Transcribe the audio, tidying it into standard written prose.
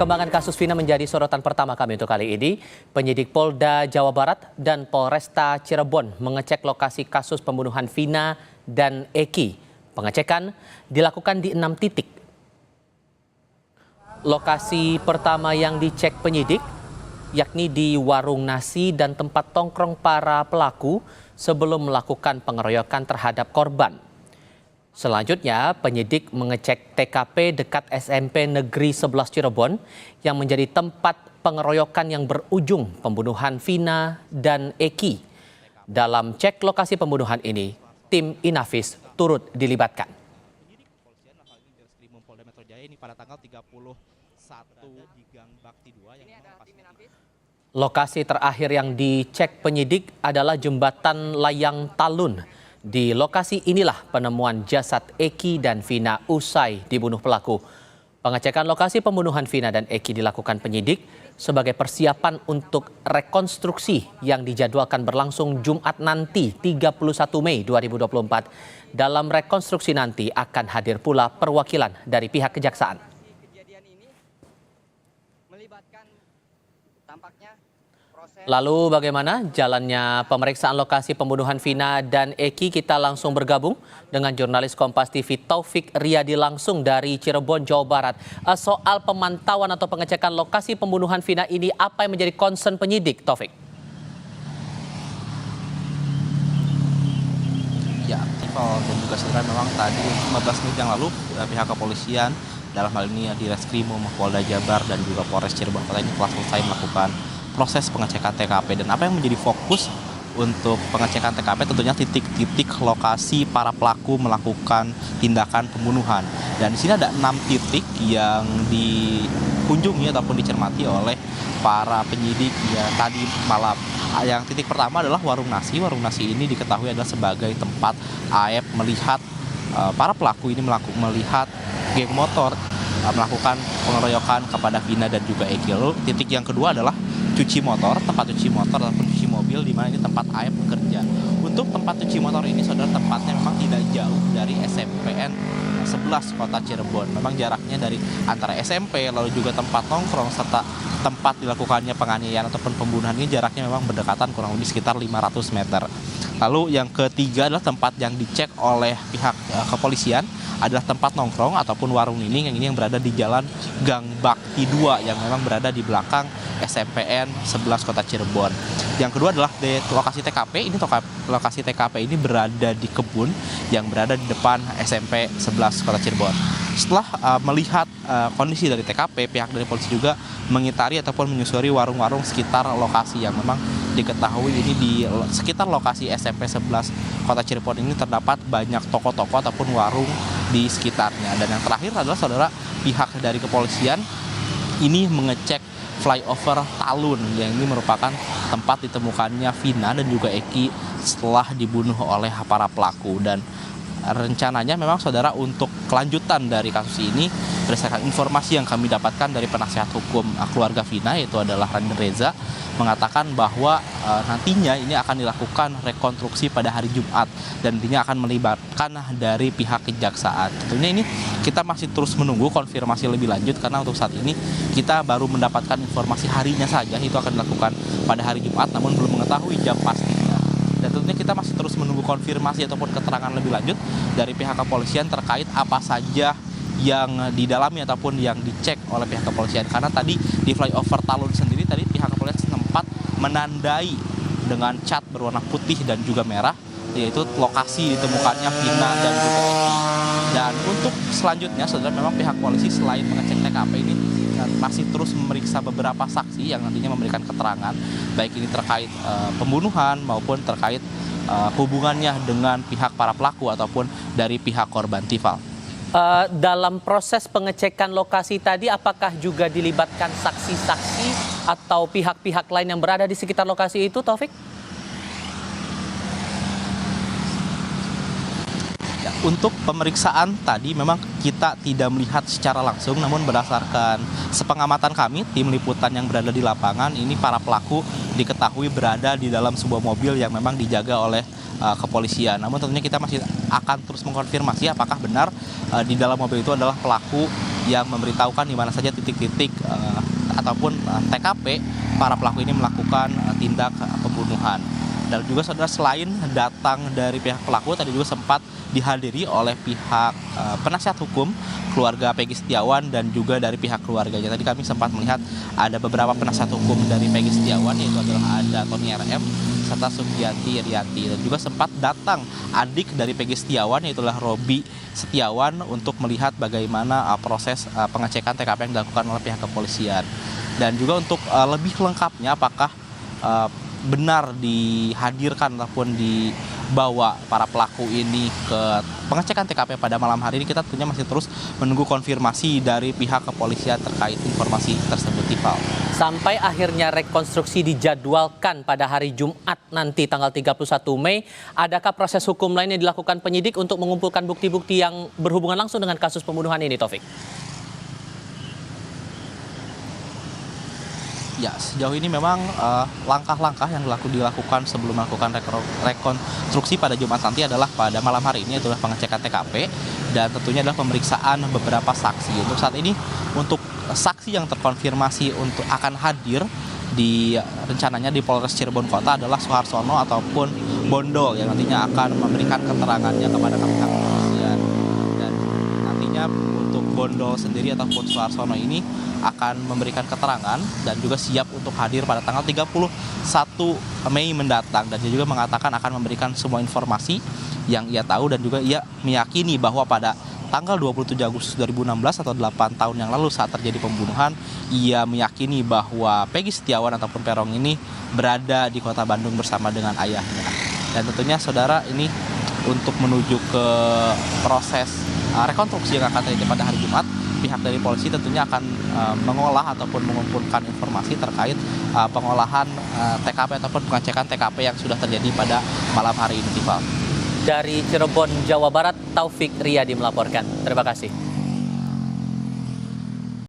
Perkembangan kasus Vina menjadi sorotan pertama kami untuk kali ini. Penyidik Polda Jawa Barat dan Polresta Cirebon mengecek lokasi kasus pembunuhan Vina dan Eki. Pengecekan dilakukan di 6 titik. Lokasi pertama yang dicek penyidik yakni di warung nasi dan tempat tongkrong para pelaku sebelum melakukan pengeroyokan terhadap korban. Selanjutnya, penyidik mengecek TKP dekat SMP Negeri 11 Cirebon yang menjadi tempat pengeroyokan yang berujung pembunuhan Vina dan Eki. Dalam cek lokasi pembunuhan ini, tim Inafis turut dilibatkan. Lokasi terakhir yang dicek penyidik adalah jembatan Layang Talun. Di lokasi inilah penemuan jasad Eki dan Vina usai dibunuh pelaku. Pengecekan lokasi pembunuhan Vina dan Eki dilakukan penyidik sebagai persiapan untuk rekonstruksi yang dijadwalkan berlangsung Jumat nanti 31 Mei 2024. Dalam rekonstruksi nanti akan hadir pula perwakilan dari pihak kejaksaan. Lalu bagaimana jalannya pemeriksaan lokasi pembunuhan Vina dan Eki? Kita langsung bergabung dengan jurnalis Kompas TV Taufik Riyadi langsung dari Cirebon, Jawa Barat. Soal pemantauan atau pengecekan lokasi pembunuhan Vina ini, apa yang menjadi concern penyidik, Taufik? Ya, dan juga saudara memang tadi 15 menit yang lalu pihak kepolisian dalam hal ini di Reskrimum, Polda Jabar dan juga Polres Cirebon Kota ini telah selesai melakukan proses pengecekan TKP. Dan apa yang menjadi fokus untuk pengecekan TKP tentunya titik-titik lokasi para pelaku melakukan tindakan pembunuhan. Dan di sini ada 6 titik yang dikunjungi ataupun dicermati oleh para penyidik ya tadi malam. Yang titik pertama adalah warung nasi. Warung nasi ini diketahui adalah sebagai tempat AF melihat para pelaku ini melihat geng motor melakukan pengeroyokan kepada Vina dan juga Eki. Lalu titik yang kedua adalah cuci motor, tempat cuci motor ataupun cuci mobil, di mana ini tempat AF bekerja. Untuk tempat cuci motor ini, saudara, tempatnya memang tidak jauh dari SMPN 11 Kota Cirebon. Memang jaraknya dari antara SMP lalu juga tempat nongkrong serta tempat dilakukannya penganiayaan ataupun pembunuhan ini jaraknya memang berdekatan kurang lebih sekitar 500 meter. Lalu yang ketiga adalah tempat yang dicek oleh pihak kepolisian adalah tempat nongkrong ataupun warung nining yang berada di Jalan Gang Bakti 2 yang memang berada di belakang SMPN 11 Kota Cirebon. Yang kedua adalah di lokasi TKP. Lokasi TKP ini berada di kebun yang berada di depan SMP 11 Kota Cirebon. Setelah melihat kondisi dari TKP, pihak dari polisi juga mengitari ataupun menyusuri warung-warung sekitar lokasi yang memang diketahui ini di sekitar lokasi SMP 11 Kota Cirebon ini terdapat banyak toko-toko ataupun warung di sekitarnya. Dan yang terakhir adalah saudara, pihak dari kepolisian ini mengecek flyover Talun yang ini merupakan tempat ditemukannya Vina dan juga Eki setelah dibunuh oleh para pelaku. Dan rencananya memang saudara untuk kelanjutan dari kasus ini berdasarkan informasi yang kami dapatkan dari penasihat hukum keluarga Vina yaitu adalah Randi Reza mengatakan bahwa nantinya ini akan dilakukan rekonstruksi pada hari Jumat dan nantinya akan melibatkan dari pihak kejaksaan. Tentunya ini kita masih terus menunggu konfirmasi lebih lanjut karena untuk saat ini kita baru mendapatkan informasi harinya saja itu akan dilakukan pada hari Jumat namun belum mengetahui jam pastinya. Dan tentunya kita masih terus menunggu konfirmasi ataupun keterangan lebih lanjut dari pihak kepolisian terkait apa saja yang didalami ataupun yang dicek oleh pihak kepolisian. Karena tadi di flyover Talun sendiri tadi pihak kepolisian sempat menandai dengan cat berwarna putih dan juga merah yaitu lokasi ditemukannya Vina dan juga Eki. Dan untuk selanjutnya saudara memang pihak polisi selain mengecek TKP ini masih terus memeriksa beberapa saksi yang nantinya memberikan keterangan baik ini terkait pembunuhan maupun terkait hubungannya dengan pihak para pelaku ataupun dari pihak korban. Tifal. Dalam proses pengecekan lokasi tadi, apakah juga dilibatkan saksi-saksi atau pihak-pihak lain yang berada di sekitar lokasi itu, Taufik? Ya, untuk pemeriksaan tadi memang kita tidak melihat secara langsung, namun berdasarkan sepengamatan kami, tim liputan yang berada di lapangan, ini para pelaku diketahui berada di dalam sebuah mobil yang memang dijaga oleh kepolisian. Namun tentunya kita masih akan terus mengkonfirmasi apakah benar di dalam mobil itu adalah pelaku yang memberitahukan di mana saja titik-titik ataupun TKP para pelaku ini melakukan tindak pembunuhan. Dan juga saudara, selain datang dari pihak pelaku, tadi juga sempat dihadiri oleh pihak penasihat hukum keluarga Peggy Setiawan dan juga dari pihak keluarganya. Tadi kami sempat melihat ada beberapa penasihat hukum dari Peggy Setiawan, yaitu adalah ada Tony RM serta Sugianti Rianti, dan juga sempat datang adik dari Peggy Setiawan, yaitu adalah Robi Setiawan, untuk melihat bagaimana proses pengecekan TKP yang dilakukan oleh pihak kepolisian. Dan juga untuk lebih lengkapnya apakah benar dihadirkan ataupun dibawa para pelaku ini ke pengecekan TKP pada malam hari ini, kita tentunya masih terus menunggu konfirmasi dari pihak kepolisian terkait informasi tersebut, Iqbal. Sampai akhirnya rekonstruksi dijadwalkan pada hari Jumat nanti tanggal 31 Mei, adakah proses hukum lain yang dilakukan penyidik untuk mengumpulkan bukti-bukti yang berhubungan langsung dengan kasus pembunuhan ini, Taufik? Ya, sejauh ini memang langkah-langkah yang dilakukan sebelum melakukan rekonstruksi pada Jumat nanti adalah pada malam hari ini, adalah pengecekan TKP dan tentunya adalah pemeriksaan beberapa saksi. Untuk saat ini, untuk saksi yang terkonfirmasi untuk akan hadir rencananya di Polres Cirebon Kota adalah Suharsono ataupun Bondol, yang nantinya akan memberikan keterangannya kepada pihak kepolisian. Dan nantinya untuk Bondol sendiri ataupun Suharsono ini akan memberikan keterangan dan juga siap untuk hadir pada tanggal 31 Mei mendatang. Dan dia juga mengatakan akan memberikan semua informasi yang ia tahu, dan juga ia meyakini bahwa pada tanggal 27 Agustus 2016 atau 8 tahun yang lalu saat terjadi pembunuhan, ia meyakini bahwa Peggy Setiawan ataupun Peron ini berada di kota Bandung bersama dengan ayahnya. Dan tentunya saudara, ini untuk menuju ke proses rekonstruksi yang akan terjadi pada hari Jumat, pihak dari polisi tentunya akan mengolah ataupun mengumpulkan informasi terkait pengolahan TKP ataupun pengecekan TKP yang sudah terjadi pada malam hari ini, Tifal. Dari Cirebon, Jawa Barat, Taufik Riyadi melaporkan. Terima kasih.